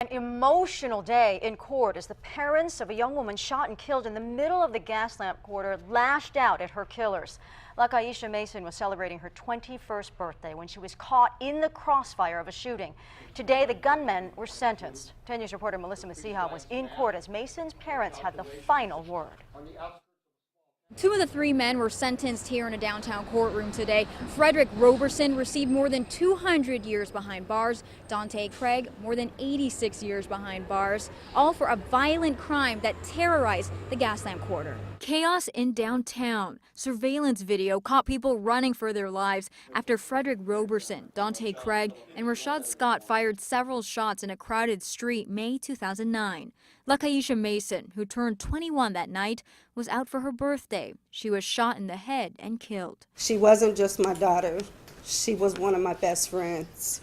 An emotional day in court as the parents of a young woman shot and killed in the middle of the gas lamp quarter lashed out at her killers. Lakeisha Mason was celebrating her 21st birthday when she was caught in the crossfire of a shooting. Today, the gunmen were sentenced. 10 News reporter Melissa Masiha was in court as Mason's parents had the final word. Two of the three men were sentenced here in a downtown courtroom today. Frederick Roberson received more than 200 years behind bars. Dante Craig, more than 86 years behind bars, all for a violent crime that terrorized the Gaslamp Quarter. Chaos in downtown. Surveillance video caught people running for their lives after Frederick Roberson, Dante Craig, and Rashad Scott fired several shots in a crowded street May 2009. Lakeisha Mason, who turned 21 that night, was out for her birthday. She was shot in the head and killed. She wasn't just my daughter. She was one of my best friends.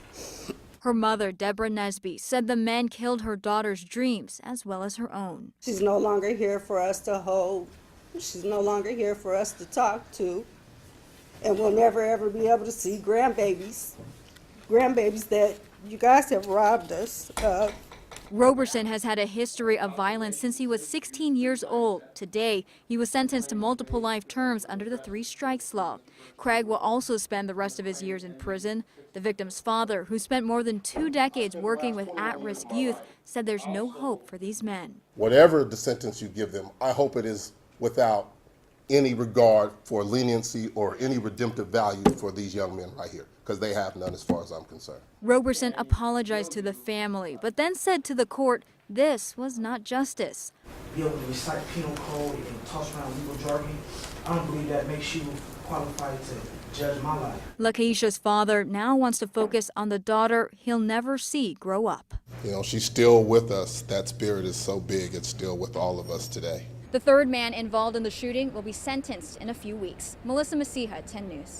Her mother, Deborah Nesby, said the men killed her daughter's dreams as well as her own. She's no longer here for us to hold. She's no longer here for us to talk to. And we'll never ever be able to see grandbabies. Grandbabies that you guys have robbed us of. Roberson has had a history of violence since he was 16 years old. Today, he was sentenced to multiple life terms under the 3 strikes law. Craig will also spend the rest of his years in prison. The victim's father, who spent more than 2 decades working with at-risk youth, said there's no hope for these men. Whatever the sentence you give them, I hope it is without any regard for leniency or any redemptive value for these young men right here, because they have none as far as I'm concerned. Roberson apologized to the family, but then said to the court this was not justice. Be able to recite penal code and toss around legal jargon, I don't believe that makes you qualified to judge my life. Lakeisha's father now wants to focus on the daughter he'll never see grow up. You know, she's still with us. That spirit is so big, it's still with all of us today. The third man involved in the shooting will be sentenced in a few weeks. Melissa Masiha, 10 News.